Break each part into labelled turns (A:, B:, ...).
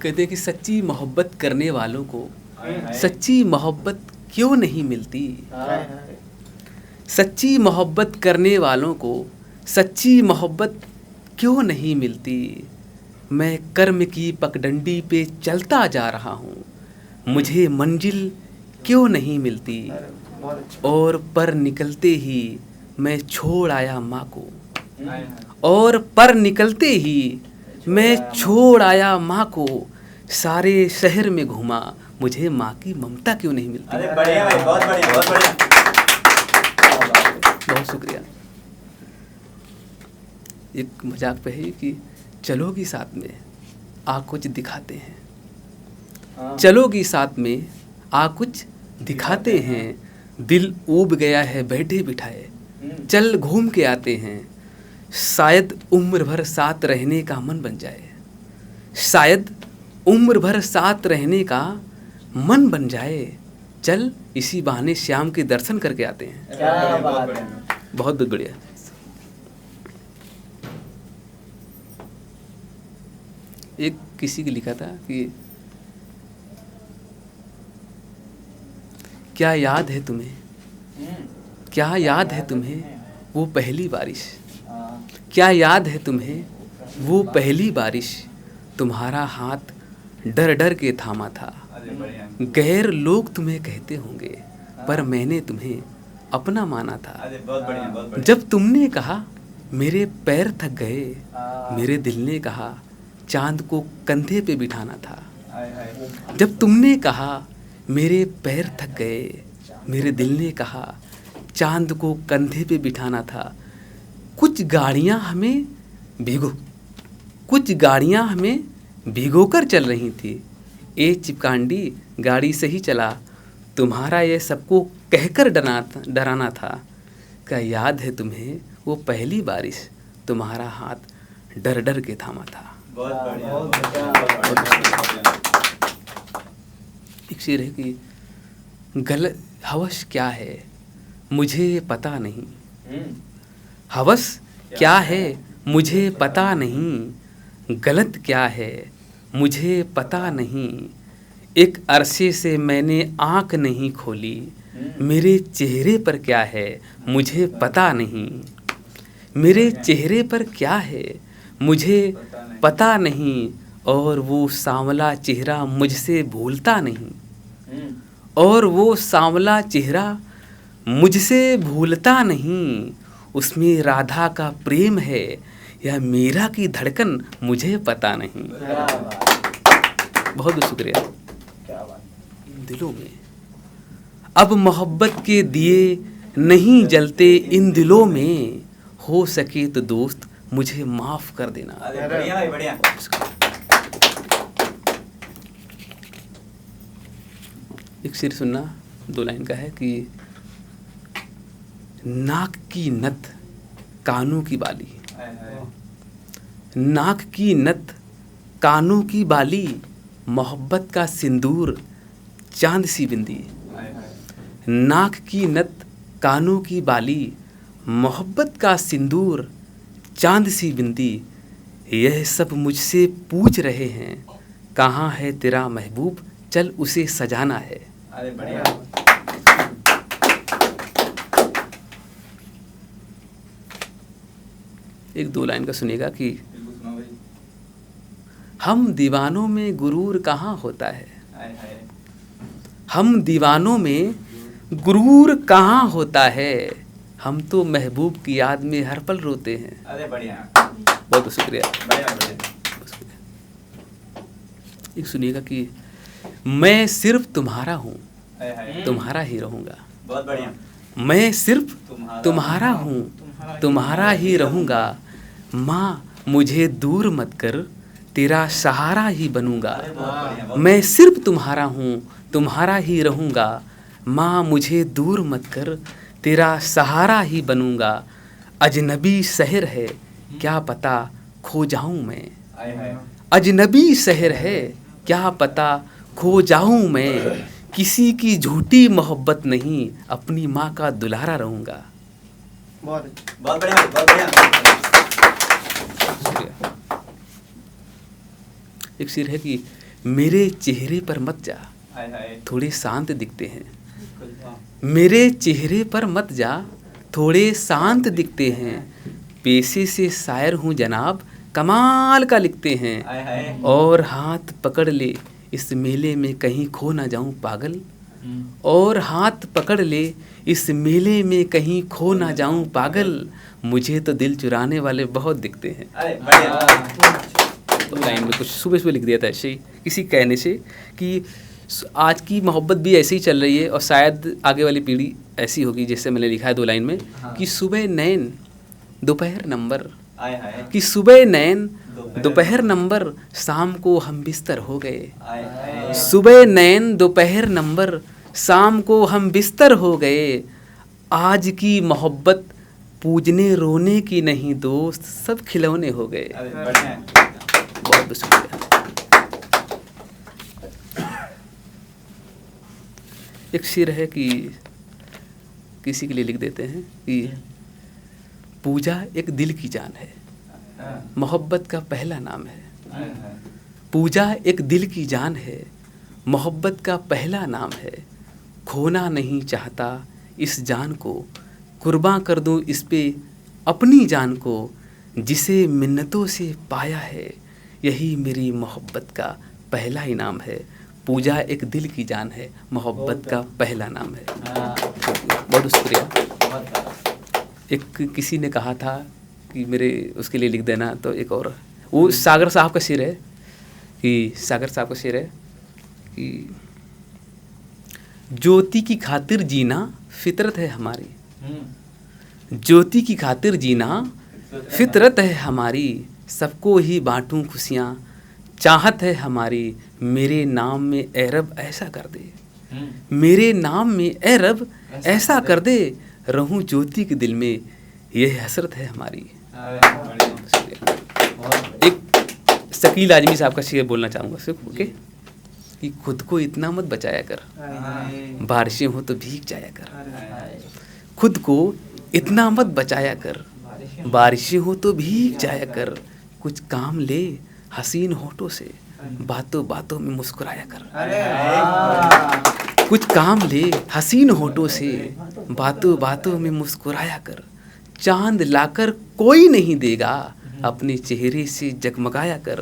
A: कहते हैं कि सच्ची मोहब्बत करने वालों को सच्ची मोहब्बत क्यों नहीं मिलती। सच्ची मोहब्बत करने वालों को सच्ची मोहब्बत क्यों नहीं मिलती। मैं कर्म की पगडंडी पे चलता जा रहा हूँ, मुझे मंजिल क्यों नहीं मिलती। और पर निकलते ही मैं छोड़ आया माँ को, और पर निकलते ही मैं छोड़ आया माँ को। सारे शहर में घूमा, मुझे माँ की ममता क्यों नहीं मिलती।
B: अरे बढ़िया भाई, बहुत बढ़िया, बहुत बढ़िया।
A: बहुत शुक्रिया। एक मजाक पे है कि चलोगी साथ में आ कुछ दिखाते हैं, चलोगी साथ में आ कुछ दिखाते हैं। दिल ऊब गया है बैठे बिठाए, चल घूम के आते हैं। शायद उम्र भर साथ रहने का मन बन जाए, शायद उम्र भर साथ रहने का मन बन जाए। चल इसी बहाने श्याम के दर्शन करके आते हैं।
B: क्या बात है।
A: बहुत बढ़िया। एक किसी की लिखा था कि क्या याद है तुम्हें, क्या याद है तुम्हें वो पहली बारिश, क्या याद है तुम्हें वो पहली बारिश। तुम्हारा हाथ डर डर के थामा था। गैर लोग तुम्हें कहते होंगे पर मैंने तुम्हें अपना माना था।
B: बहुत बढ़िया, बहुत बढ़िया।
A: जब तुमने कहा मेरे पैर थक गए, मेरे दिल ने कहा चांद को कंधे पे बिठाना था। जब तुमने कहा मेरे पैर थक गए, मेरे दिल ने कहा चांद को कंधे पे बिठाना था। कुछ गाड़ियां हमें भिगो कर चल रही थी। ए चिपकांडी गाड़ी सही चला, तुम्हारा ये सबको कहकर डराना था। क्या याद है तुम्हें वो पहली बारिश, तुम्हारा हाथ डर डर के थामा था।
B: बहुत बढ़िया, बहुत बढ़िया।
A: एक शेर है कि गलत हवस क्या है मुझे पता नहीं, हवस क्या है मुझे पता नहीं, गलत क्या है मुझे पता नहीं। एक अरसे से मैंने आँख नहीं खोली, मेरे चेहरे पर क्या है मुझे पता नहीं। मेरे चेहरे पर क्या है मुझे पता नहीं, और वो सांवला चेहरा मुझसे भूलता नहीं, और वो सांवला चेहरा मुझसे भूलता नहीं। उसमें राधा का प्रेम है या मीरा की धड़कन मुझे पता नहीं। बहुत शुक्रिया। दिलों में अब मोहब्बत के दिए नहीं जलते इन दिलों में, हो सके तो दोस्त मुझे माफ कर देना।
B: अरे बढ़िया भाई, बढ़िया।
A: एक शेर सुनना, 2 लाइन का है कि नाक की नथ कानों की बाली, नाक की नथ कानों की बाली, मोहब्बत का सिंदूर चांद सी बिंदी। नाक की नथ कानों की बाली, मोहब्बत का सिंदूर चांद सी बिंदी। यह सब मुझसे पूछ रहे हैं कहाँ है तेरा महबूब, चल उसे सजाना है।
B: अरे बढ़िया।
A: एक 2 लाइन का सुनिएगा कि हम दीवानों में गुरूर कहाँ होता है, हम दीवानों में गुरूर कहाँ होता है। हम तो महबूब की याद में हर पल रोते हैं।
B: अरे बढ़िया,
A: बहुत शुक्रिया।
B: बढ़िया, बढ़िया।
A: एक सुनिएगा कि मैं सिर्फ तुम्हारा हूँ, तुम्हारा ही रहूँगा।
B: बहुत बढ़िया।
A: मैं सिर्फ तुम्हारा हूँ, तुम्हारा ही रहूँगा। माँ मुझे दूर मत कर, तेरा सहारा ही बनूँगा। मैं सिर्फ तुम्हारा हूँ, तुम्हारा ही रहूँगा। माँ मुझे दूर मत कर, तेरा सहारा ही बनूँगा। अजनबी शहर है क्या पता खो जाऊँ मैं, अजनबी शहर है क्या पता खो जाऊँ मैं। किसी की झूठी मोहब्बत नहीं, अपनी माँ का दुलारा रहूँगा।
B: बहुत बढ़िया, बहुत बढ़िया।
A: एक शेर है कि मेरे चेहरे पर मत जा,
B: हाय हाय
A: थोड़े शांत दिखते हैं।
B: बिल्कुल।
A: मेरे चेहरे पर मत जा, थोड़े शांत दिखते हैं। पेशे से शायर हूँ जनाब, कमाल का लिखते हैं।
B: हाय हाय
A: और हाथ पकड़ ले, इस मेले में कहीं खो ना जाऊं पागल। और हाथ पकड़ ले, इस मेले में कहीं खो ना जाऊं पागल। मुझे तो दिल चुराने वाले बहुत दिखते हैं।
B: अरे बढ़िया।
A: तो लाइन में कुछ सुबह सुबह लिख दिया था ऐसे ही, किसी कहने से कि आज की मोहब्बत भी ऐसे ही चल रही है और शायद आगे वाली पीढ़ी ऐसी होगी जैसे मैंने लिखा है 2 लाइन में कि सुबह नैन दोपहर नंबर,
B: हाय हाय
A: कि सुबह नैन दोपहर नंबर, शाम को हम बिस्तर हो गए।
B: हाय हाय
A: सुबह नैन दोपहर नंबर, शाम को हम बिस्तर हो गए। आज की मोहब्बत पूजने रोने की नहीं दोस्त, सब खिलौने हो गए।
B: अरे बढ़िया।
A: बहुत बहुत शुक्रिया। एक शेर है कि किसी के लिए लिख देते हैं कि पूजा एक दिल की जान है, मोहब्बत का पहला नाम है।
B: हाय हाय
A: पूजा एक दिल की जान है, मोहब्बत का पहला नाम है। खोना नहीं चाहता इस जान को, कुर्बान कर दूं इस पे अपनी जान को। जिसे मिन्नतों से पाया है, यही मेरी मोहब्बत का पहला इनाम है। पूजा एक दिल की जान है, मोहब्बत का पहला नाम है। बहुत शुक्रिया। एक किसी ने कहा था कि मेरे उसके लिए लिख देना, तो एक और वो सागर साहब का शेर है कि सागर साहब का शेर है कि ज्योति की खातिर जीना फितरत है हमारी, ज्योति की खातिर जीना फितरत है हमारी। सबको ही बांटूं खुशियाँ चाहत है हमारी। मेरे नाम में ए रब ऐसा कर दे, मेरे नाम में ए रब ऐसा कर दे। रहूं ज्योति के दिल में, यह हसरत है हमारी। एक शकील आजमी साहब का शेर बोलना चाहूँगा सिर्फ ओके कि खुद को इतना मत बचाया कर, बारिशें हो तो भीग जाया कर। खुद को इतना मत बचाया कर, बारिशें हो तो भीग जाया कर। कुछ काम ले हसीन होठों से, बातों बातों में मुस्कुराया कर। कुछ काम ले हसीन होठों से, बातों बातों में मुस्कुराया कर। चांद लाकर कोई नहीं देगा, अपने चेहरे से जगमगाया कर।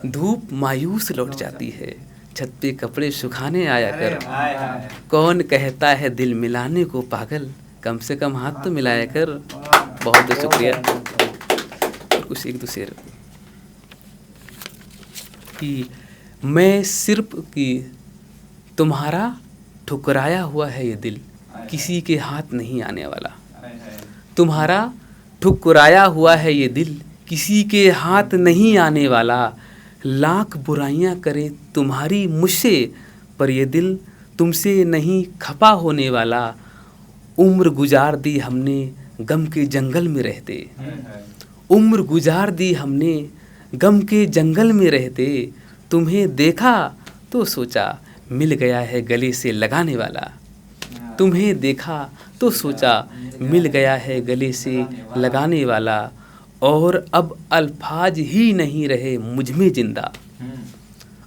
A: धूप मायूस लौट जाती है, छत पे कपड़े सुखाने आया कर। कौन कहता है दिल मिलाने को पागल, कम से कम हाथ तो मिलाया कर। बहुत बहुत शुक्रिया। कुछ एक दो शेर कि मैं सिर्फ कि तुम्हारा ठुकराया हुआ है ये दिल, किसी के हाथ नहीं आने वाला। तुम्हारा ठुकराया हुआ है ये दिल, किसी के हाथ नहीं आने वाला। लाख बुराइयां करे तुम्हारी मुझसे, पर ये दिल तुमसे नहीं खपा होने वाला। उम्र गुजार दी हमने गम के जंगल में रहते, उम्र गुजार दी हमने गम के जंगल में रहते। तुम्हें देखा तो सोचा मिल गया है गले से लगाने वाला। तुम्हें देखा तो सोचा मिल गया है गले से लगाने वाला। और अब अल्फाज ही नहीं रहे मुझ में जिंदा,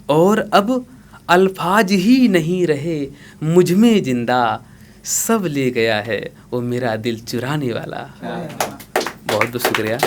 A: और अब अल्फाज ही नहीं रहे मुझ में जिंदा। सब ले गया है वो मेरा दिल चुराने वाला। बहुत बहुत शुक्रिया।